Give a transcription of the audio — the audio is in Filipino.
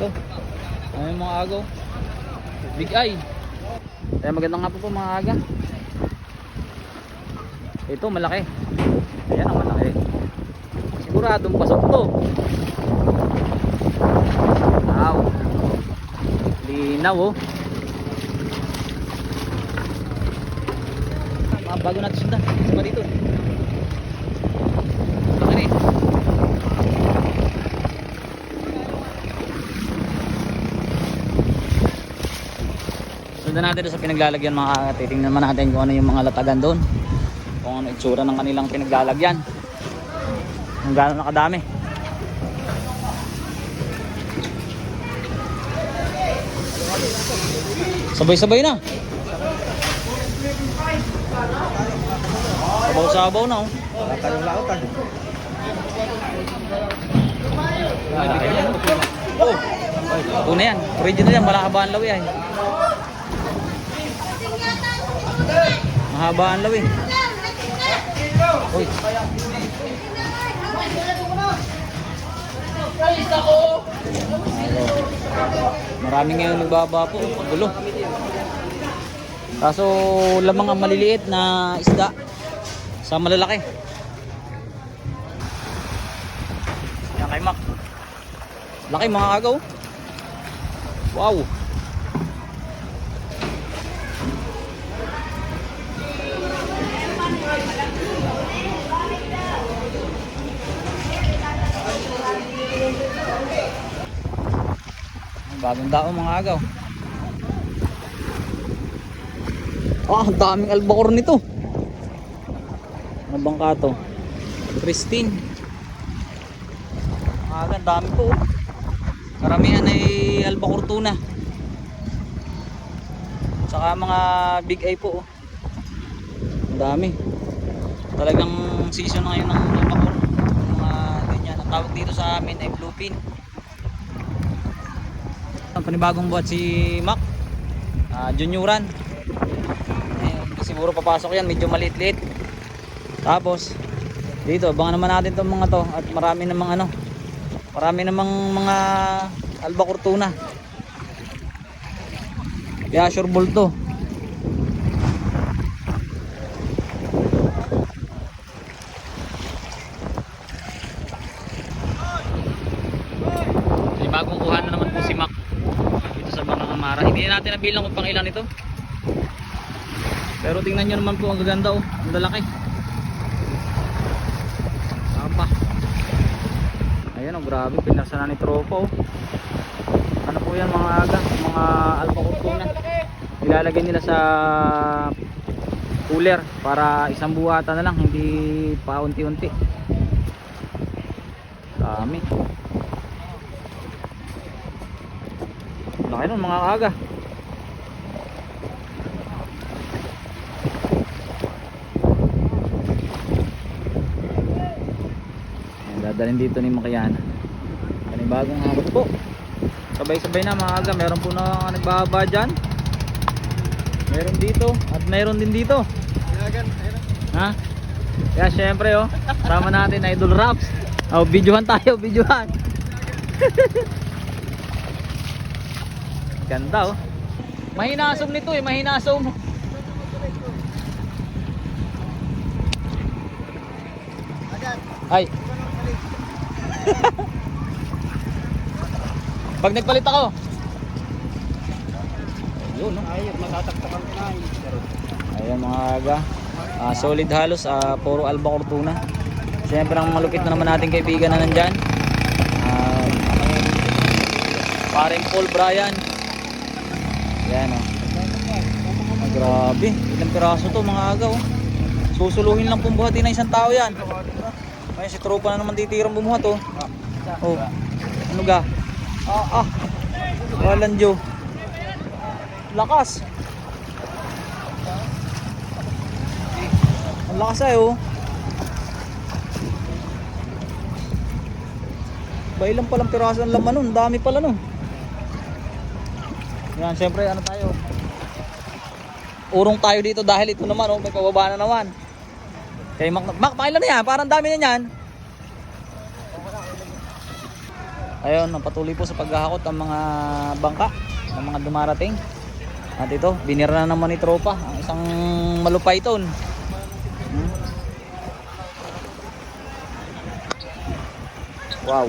Ito. Ano yung mga agaw? Big eye. Kaya magandang nga po mga aga. Ito malaki. Ayan ang malaki. Siguradong pasok to. Wow. Linaw oh. Bago natin sundan. Isa pa dito. Laki na eh. Sundan natin sa pinaglalagyan mga aga. Titingnan naman natin kung ano yung mga latagan doon. Kung ano itsura ng kanilang pinaglalagyan. Kung gaano nakadami. Sabay-sabay na. Sabaw-sabaw na oh. Wala tayong lautan. Oh. Ito na yan. Original yan. Malahaba ang lawi ay. Mahaba ang lawi. Uy. Marami ngayon nagbaba po. Gulo. Kaso lamang ang maliliit na isda sa malalaki. Yan kay Mac. Laki mga agaw. Wow. Bagong dao mga agaw. Ang daming albacore nito. Ano bangka to? Pristine. Ang dami po. Karamihan ay albacore tuna. Saka mga big eye po. Ang dami. Talagang season na ngayon ng albacore. Mga ganyan. Ang tawag dito sa amin ay bluefin. Ang panibagong buhat si Mac. Junioran. Siguro papasok yan, medyo maliit-liit. Tapos dito, abangan naman natin itong mga to. At marami namang ano, marami namang mga albacore tuna. Kaya sure ball to. May bagong kuha na naman po si Mac dito sa Bangka Amara. Hindi natin nabilang kung pang ilan ito. Pero tingnan nyo naman po, ang gaganda oh. Ang lalaki. Apa. Ayan oh, grabe. Pinasa na ni tropa oh. Ano po yan mga aga? Mga albacore tuna. Ilalagay nila sa cooler para isang buhatan na lang. Hindi pa unti-unti. Dami. Laki nun mga aga. Dadalhin dito ni Makayana. Panibagong hamot po. Sabay-sabay na mga aga. Meron po na nagbababa dyan. Meron dito. At meron din dito. Ha? Kaya syempre oh. Tama natin Idol Raps. Oh, videohan tayo. Videohan. Ganda oh. Mahinasom nito eh. Mahinasom. Ay. Pag nagpalit ako. Yun, no? Ayun, matataktakan ko na. Ayan mga aga. Solid halos, puro albacore tuna. Siyempre ang malupit na naman natin kaibigan na nandyan. Paring Paul Brian. Ayan o. Grabe, ilang piraso to mga aga oh. Susuluhin lang pong buhatin ng isang tao yan. Ay, si tropa na naman titirang bumuhat oh. Oh, ano ga? Walang Diyo. Lakas. Ang lakas ay oh. Ba ilang palang piraso ang laman nun? Dami pala nun. Yan, syempre ano tayo. Urong tayo dito dahil ito naman oh, may pababa na naman. Kay Mac, pakailan na yan? Parang dami na yan. Ayun, patuloy po sa paghahakot ang mga bangka ng mga dumarating. At ito, binira na naman ni tropa ang isang malupayton. Wow.